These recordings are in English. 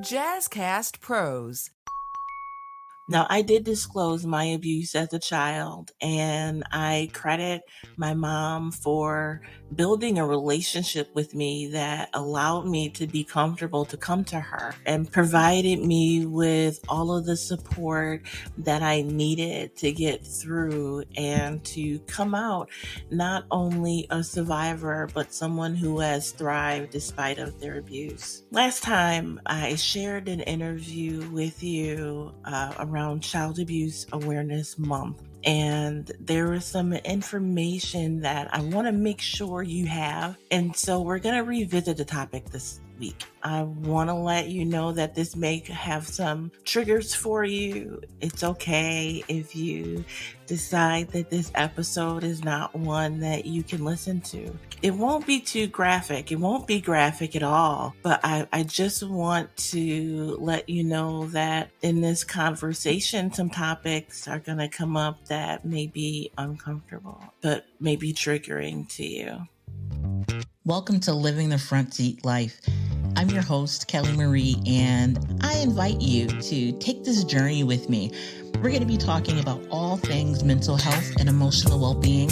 Jazzcast Pros. Now, I did disclose my abuse as a child, and I credit my mom for building a relationship with me that allowed me to be comfortable to come to her and provided me with all of the support that I needed to get through and to come out not only a survivor, but someone who has thrived despite of their abuse. Last time I shared an interview with you around Child Abuse Awareness Month. And there is some information that I want to make sure you have. And so we're going to revisit the topic this week. I want to let you know that this may have some triggers for you. It's okay if you decide that this episode is not one that you can listen to. It won't be too graphic. It won't be graphic at all. But I just want to let you know that in this conversation, some topics are going to come up that may be uncomfortable, but may be triggering to you. Welcome to Living the Front Seat Life. I'm your host, Kelly Marie, and I invite you to take this journey with me. We're going to be talking about all things mental health and emotional well-being.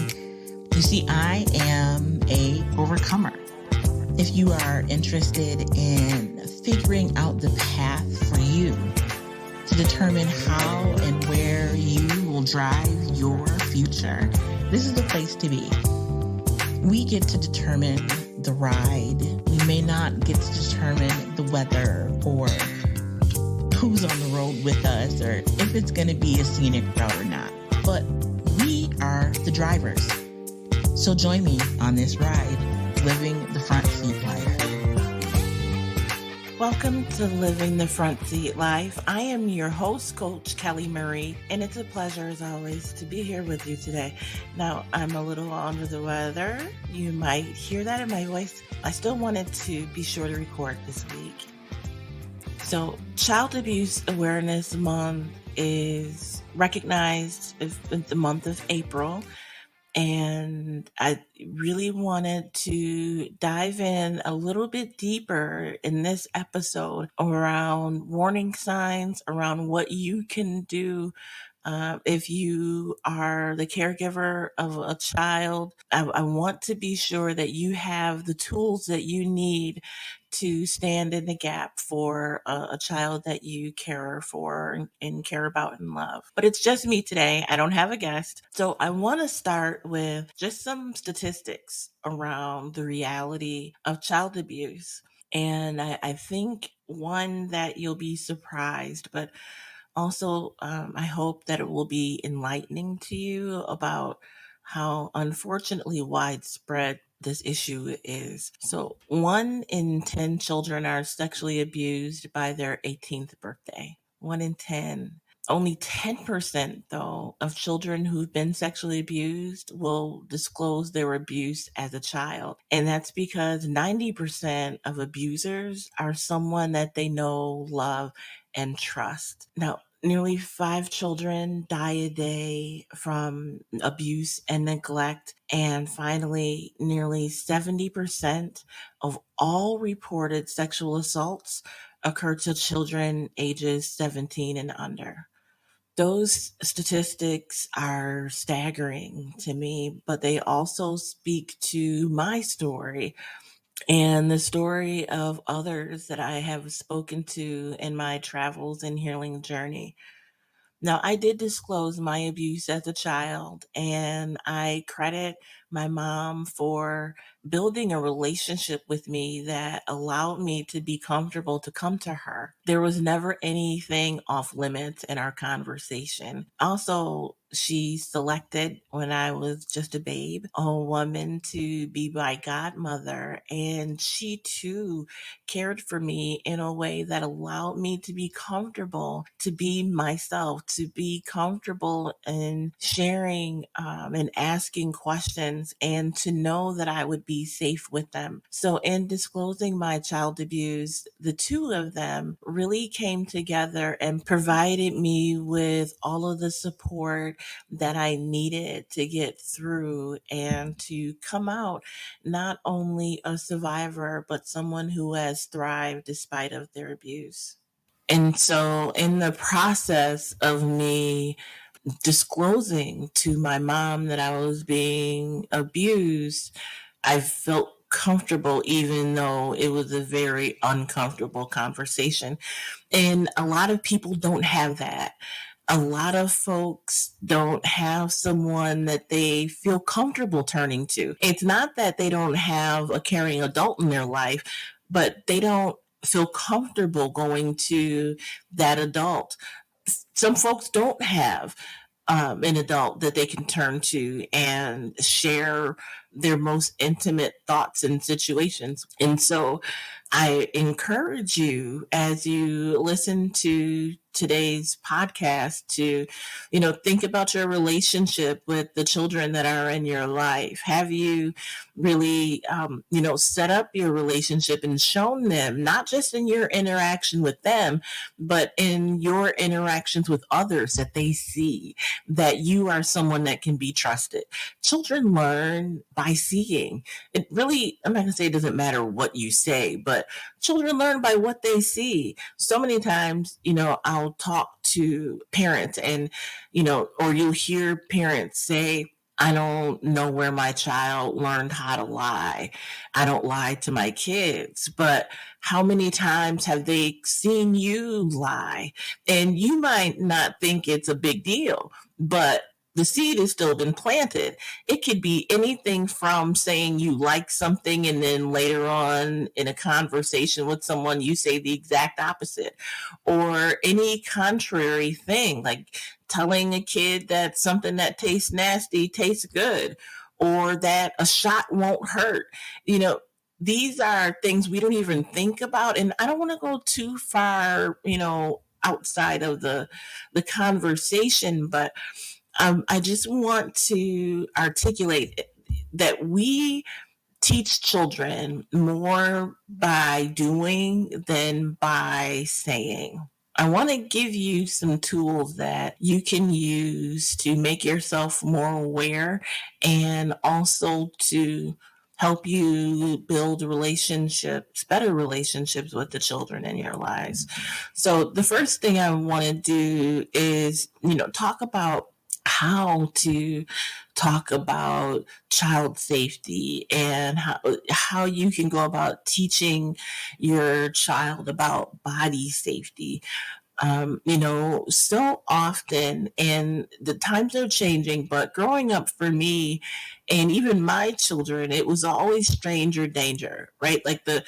You see, I am a overcomer. If you are interested in figuring out the path for you to determine how and where you will drive your future, this is the place to be. We get to determine the ride. We may not get to determine the weather or who's on the road with us or if it's going to be a scenic route or not. But we are the drivers. So join me on this ride, living the front seat life. Welcome to Living the Front Seat Life. I am your host, Coach Kelly Marie, and it's a pleasure, as always, to be here with you today. Now, I'm a little under the weather. You might hear that in my voice. I still wanted to be sure to record this week. So, Child Abuse Awareness Month is recognized in the month of April. And I really wanted to dive in a little bit deeper in this episode around warning signs, around what you can do if you are the caregiver of a child. I want to be sure that you have the tools that you need to stand in the gap for a child that you care for and care about and love. But it's just me today. I don't have a guest. So I want to start with just some statistics around the reality of child abuse. And I think one that you'll be surprised, but also I hope that it will be enlightening to you about how unfortunately widespread this issue is. So 1 in 10 children are sexually abused by their 18th birthday. 1 in 10. Only 10%, though, of children who've been sexually abused will disclose their abuse as a child. And that's because 90% of abusers are someone that they know, love, and trust. Now, nearly 5 children die a day from abuse and neglect. And finally, nearly 70% of all reported sexual assaults occur to children ages 17 and under. Those statistics are staggering to me, but they also speak to my story and the story of others that I have spoken to in my travels and healing journey. Now, I did disclose my abuse as a child, and I credit my mom for building a relationship with me that allowed me to be comfortable to come to her. There was never anything off limits in our conversation. Also, she selected, when I was just a babe, a woman to be my godmother, and she too cared for me in a way that allowed me to be comfortable, to be myself, to be comfortable in sharing and asking questions friends and to know that I would be safe with them. So, in disclosing my child abuse, the two of them really came together and provided me with all of the support that I needed to get through and to come out not only a survivor, but someone who has thrived despite of their abuse. And so in the process of me disclosing to my mom that I was being abused, I felt comfortable even though it was a very uncomfortable conversation. And a lot of people don't have that. A lot of folks don't have someone that they feel comfortable turning to. It's not that they don't have a caring adult in their life, but they don't feel comfortable going to that adult. Some folks don't have an adult that they can turn to and share their most intimate thoughts and situations. And so I encourage you as you listen to today's podcast to, think about your relationship with the children that are in your life. Have you really, set up your relationship and shown them, not just in your interaction with them, but in your interactions with others, that they see that you are someone that can be trusted. Children learn by seeing. It really, I'm not going to say it doesn't matter what you say, but children learn by what they see. So many times, I'll talk to parents and, or you'll hear parents say, I don't know where my child learned how to lie. I don't lie to my kids. But how many times have they seen you lie? And you might not think it's a big deal, but the seed has still been planted. It could be anything from saying you like something and then later on in a conversation with someone, you say the exact opposite, or any contrary thing, like telling a kid that something that tastes nasty tastes good, or that a shot won't hurt. These are things we don't even think about. And I don't want to go too far, outside of the conversation, but I just want to articulate that we teach children more by doing than by saying. I want to give you some tools that you can use to make yourself more aware and also to help you build relationships, better relationships with the children in your lives. So the first thing I want to do is, talk about how to talk about child safety and how you can go about teaching your child about body safety. So often, and the times are changing, but growing up for me and even my children, it was always stranger danger, right? Like the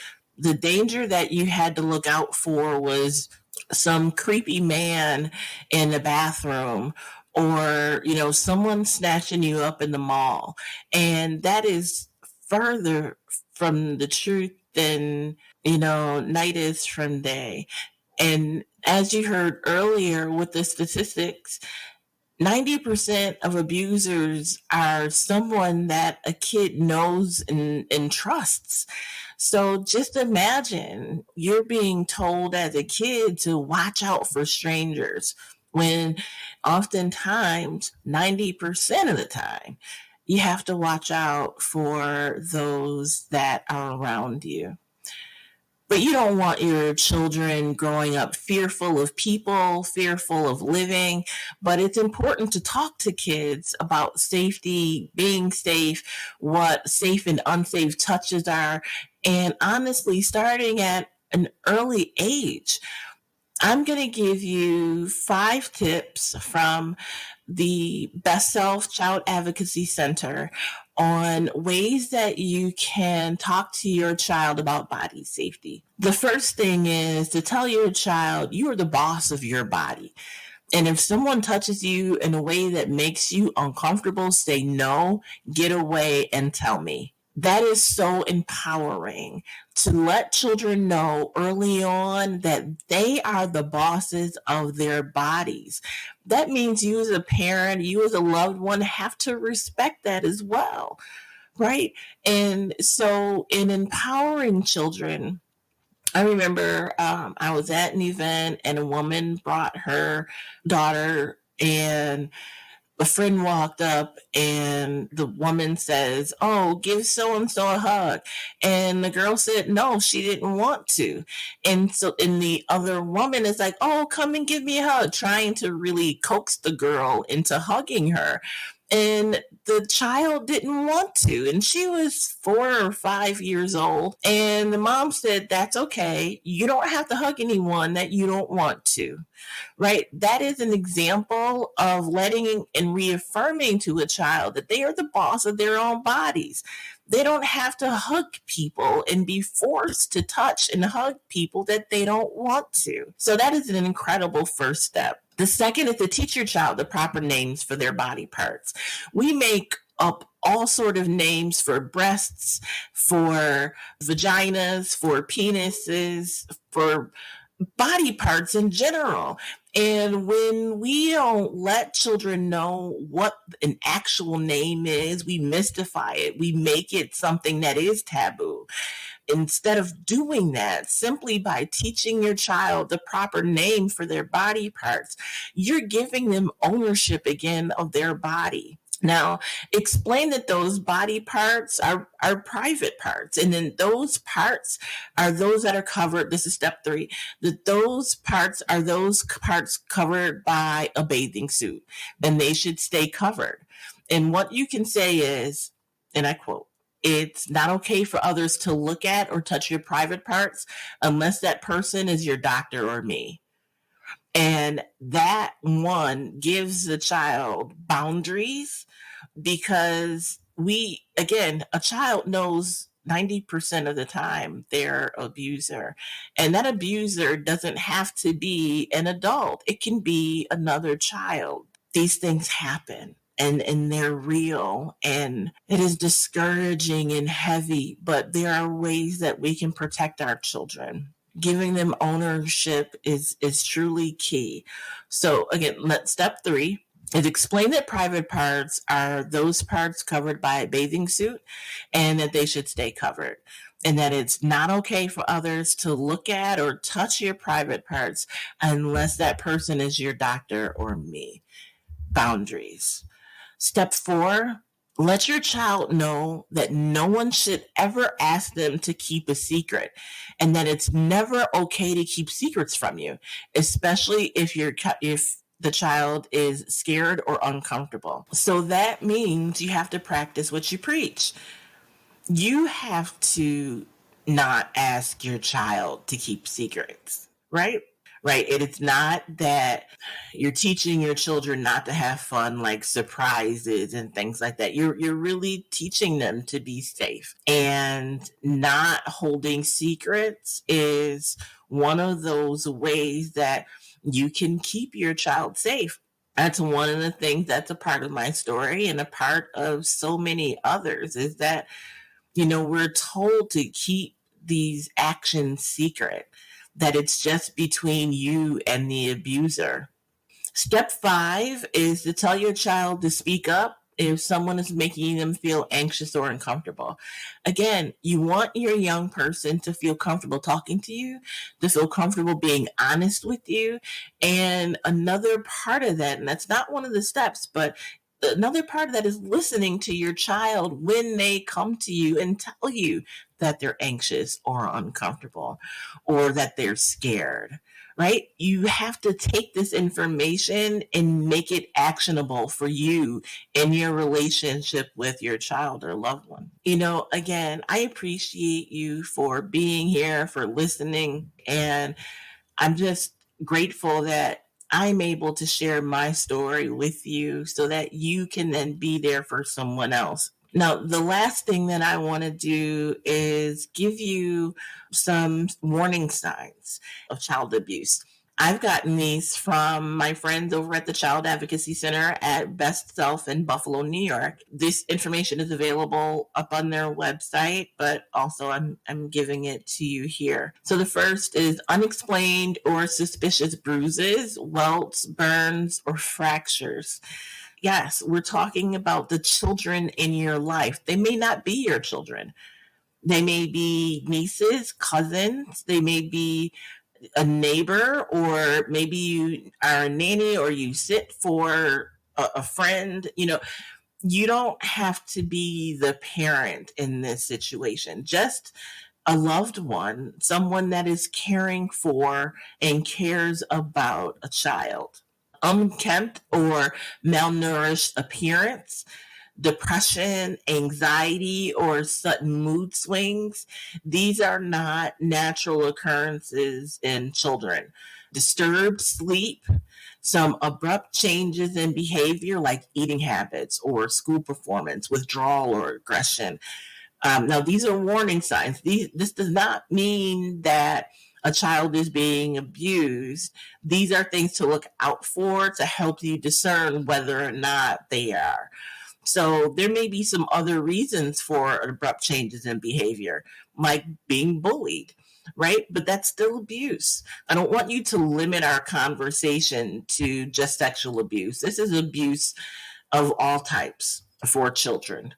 danger that you had to look out for was some creepy man in the bathroom, or someone snatching you up in the mall. And that is further from the truth than night is from day. And as you heard earlier with the statistics, 90% of abusers are someone that a kid knows and trusts. So just imagine you're being told as a kid to watch out for strangers when oftentimes 90% of the time you have to watch out for those that are around you. But you don't want your children growing up fearful of people, fearful of living. But it's important to talk to kids about safety, being safe, what safe and unsafe touches are, and honestly, starting at an early age. I'm going to give you 5 tips from the Best Self Child Advocacy Center on ways that you can talk to your child about body safety. The first thing is to tell your child you are the boss of your body. And if someone touches you in a way that makes you uncomfortable, say no, get away, and tell me. That is so empowering to let children know early on that they are the bosses of their bodies. That means you as a parent, you as a loved one have to respect that as well, right? And so in empowering children, I remember I was at an event and a woman brought her daughter, and a friend walked up and the woman says, "Oh, give so and so a hug." And the girl said, no, she didn't want to. And the other woman is like, "Oh, come and give me a hug," trying to really coax the girl into hugging her. And the child didn't want to. And she was 4 or 5 years old. And the mom said, "That's okay. You don't have to hug anyone that you don't want to." Right? That is an example of letting and reaffirming to a child that they are the boss of their own bodies. They don't have to hug people and be forced to touch and hug people that they don't want to. So that is an incredible first step. The second is to teach your child the proper names for their body parts. We make up all sort of names for breasts, for vaginas, for penises, for body parts in general. And when we don't let children know what an actual name is, we mystify it. We make it something that is taboo. Instead of doing that, simply by teaching your child the proper name for their body parts, you're giving them ownership again of their body. Now, explain that those body parts are private parts. And then those parts are those that are covered. This is step 3. That those parts are those parts covered by a bathing suit. And they should stay covered. And what you can say is, and I quote, "It's not okay for others to look at or touch your private parts unless that person is your doctor or me." And that one gives the child boundaries, because a child knows 90% of the time their abuser. And that abuser doesn't have to be an adult, it can be another child. These things happen. And they're real, and it is discouraging and heavy, but there are ways that we can protect our children. Giving them ownership is truly key. So again, step 3 is explain that private parts are those parts covered by a bathing suit and that they should stay covered. And that it's not okay for others to look at or touch your private parts unless that person is your doctor or me. Boundaries. Step 4, let your child know that no one should ever ask them to keep a secret, and that it's never okay to keep secrets from you, especially if the child is scared or uncomfortable. So that means you have to practice what you preach. You have to not ask your child to keep secrets, right? Right. It's not that you're teaching your children not to have fun, like surprises and things like that. You're really teaching them to be safe. And not holding secrets is one of those ways that you can keep your child safe. That's one of the things that's a part of my story, and a part of so many others, is that, we're told to keep these actions secret, that it's just between you and the abuser. Step 5 is to tell your child to speak up if someone is making them feel anxious or uncomfortable. Again, you want your young person to feel comfortable talking to you, to feel comfortable being honest with you. And another part of that, and that's not one of the steps, but another part of that is listening to your child when they come to you and tell you that they're anxious or uncomfortable or that they're scared, right? You have to take this information and make it actionable for you in your relationship with your child or loved one. Again, I appreciate you for being here, for listening, and I'm just grateful that I'm able to share my story with you so that you can then be there for someone else. Now, the last thing that I want to do is give you some warning signs of child abuse. I've gotten these from my friends over at the Child Advocacy Center at Best Self in Buffalo, New York. This information is available up on their website, but also I'm giving it to you here. So the first is unexplained or suspicious bruises, welts, burns, or fractures. Yes, we're talking about the children in your life. They may not be your children. They may be nieces, cousins, they may be a neighbor, or maybe you are a nanny or you sit for a friend. You don't have to be the parent in this situation. Just a loved one, someone that is caring for and cares about a child. Unkempt or malnourished appearance, depression, anxiety, or sudden mood swings. These are not natural occurrences in children. Disturbed sleep, some abrupt changes in behavior like eating habits or school performance, withdrawal or aggression. Now, these are warning signs. This does not mean that a child is being abused. These are things to look out for to help you discern whether or not they are. So there may be some other reasons for abrupt changes in behavior, like being bullied, right? But that's still abuse. I don't want you to limit our conversation to just sexual abuse. This is abuse of all types for children.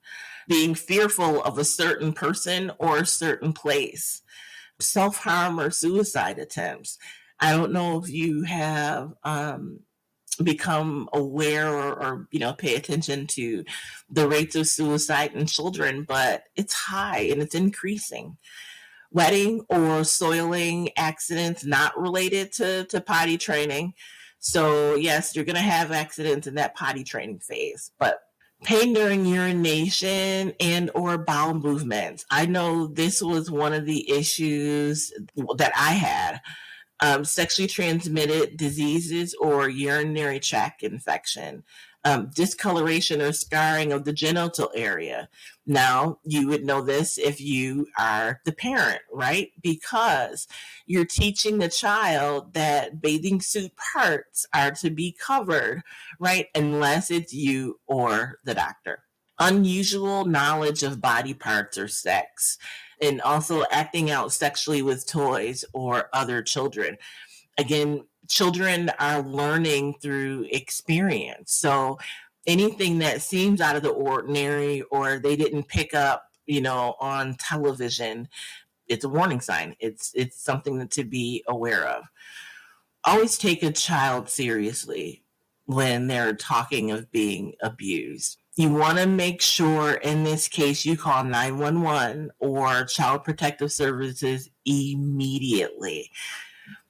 Being fearful of a certain person or a certain place, self-harm or suicide attempts. I don't know if you have become aware or pay attention to the rates of suicide in children, but it's high and it's increasing. Wetting or soiling accidents not related to potty training. So yes, you're going to have accidents in that potty training phase, but pain during urination and or bowel movements. I know this was one of the issues that I had. Sexually transmitted diseases or urinary tract infection, discoloration or scarring of the genital area. Now, you would know this if you are the parent, right? Because you're teaching the child that bathing suit parts are to be covered, right? Unless it's you or the doctor. Unusual knowledge of body parts or sex, and also acting out sexually with toys or other children. Again, children are learning through experience. So anything that seems out of the ordinary or they didn't pick up, on television, it's a warning sign. It's something to be aware of. Always take a child seriously when they're talking of being abused. You want to make sure in this case you call 911 or Child Protective Services immediately.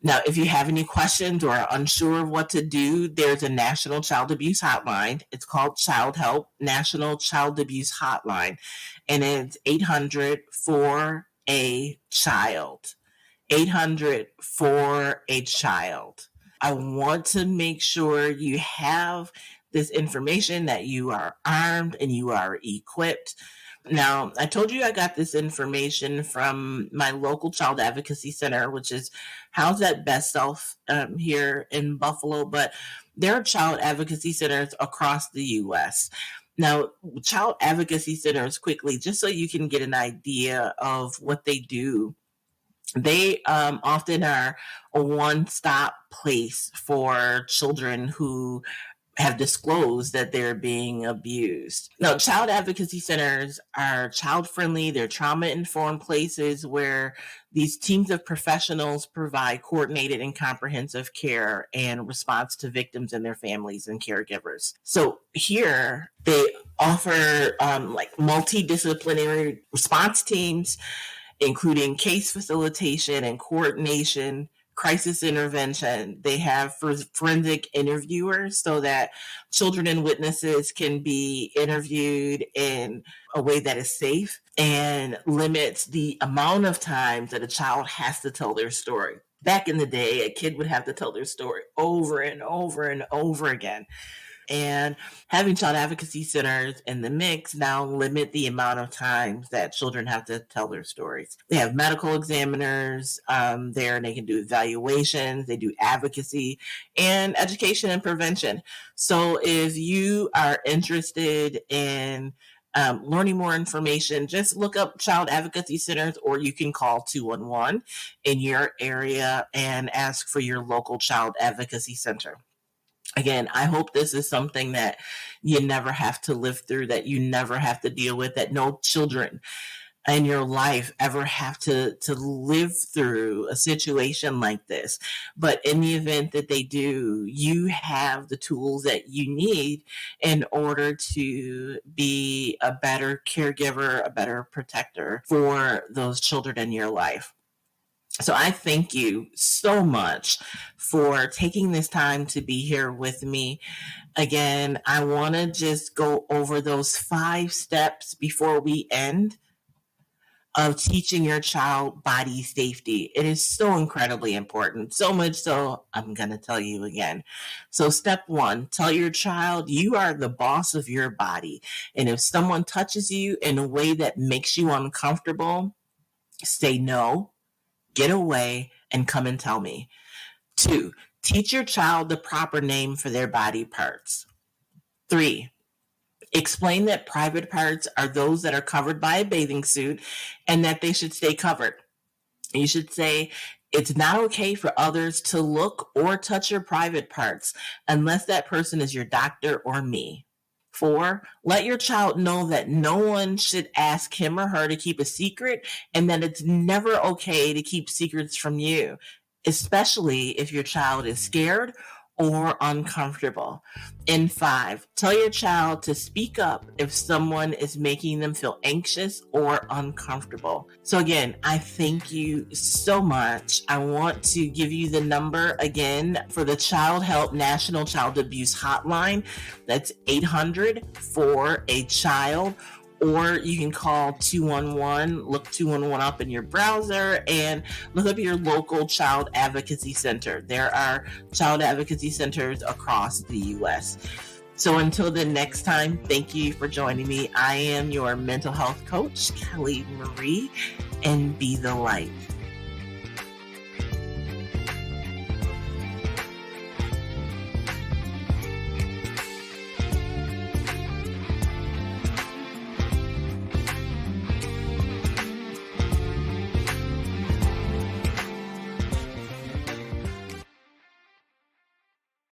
Now, if you have any questions or are unsure of what to do, there's a National Child Abuse Hotline. It's called Childhelp, National Child Abuse Hotline, and it's 800-4-A-CHILD. 800-4-A-CHILD. I want to make sure you have this information, that you are armed and you are equipped. Now, I told you I got this information from my local child advocacy center, which is housed at Best Self here in Buffalo, but there are child advocacy centers across the U.S. Now, child advocacy centers, quickly, just so you can get an idea of what they do, they often are a one-stop place for children who have disclosed that they're being abused. Now, child advocacy centers are child-friendly. They're trauma-informed places where these teams of professionals provide coordinated and comprehensive care and response to victims and their families and caregivers. So here they offer multidisciplinary response teams, including case facilitation and coordination, crisis intervention. They have forensic interviewers so that children and witnesses can be interviewed in a way that is safe and limits the amount of times that a child has to tell their story. Back in the day, a kid would have to tell their story over and over and over again. And having child advocacy centers in the mix now limit the amount of times that children have to tell their stories. They have medical examiners there, and they can do evaluations, they do advocacy and education and prevention. So if you are interested in learning more information, just look up child advocacy centers, or you can call 211 in your area and ask for your local child advocacy center. Again, I hope this is something that you never have to live through, that you never have to deal with, that no children in your life ever have to live through a situation like this. But in the event that they do, you have the tools that you need in order to be a better caregiver, a better protector for those children in your life. So I thank you so much for taking this time to be here with me. Again, I want to just go over those 5 steps before we end of teaching your child body safety. It is so incredibly important, so much so I'm going to tell you again. So step 1, tell your child you are the boss of your body. And if someone touches you in a way that makes you uncomfortable, say no. Get away and come and tell me. 2, teach your child the proper name for their body parts. 3, explain that private parts are those that are covered by a bathing suit and that they should stay covered. You should say, it's not okay for others to look or touch your private parts unless that person is your doctor or me. 4, let your child know that no one should ask him or her to keep a secret, and that it's never okay to keep secrets from you, especially if your child is scared or uncomfortable. And 5, tell your child to speak up if someone is making them feel anxious or uncomfortable. So again, I thank you so much. I want to give you the number again for the Childhelp National Child Abuse Hotline. That's 800-4-A-CHILD. Or you can call 211, look 211 up in your browser and look up your local child advocacy center. There are child advocacy centers across the U.S. So until the next time, thank you for joining me. I am your mental health coach, Kelly Marie, and be the light.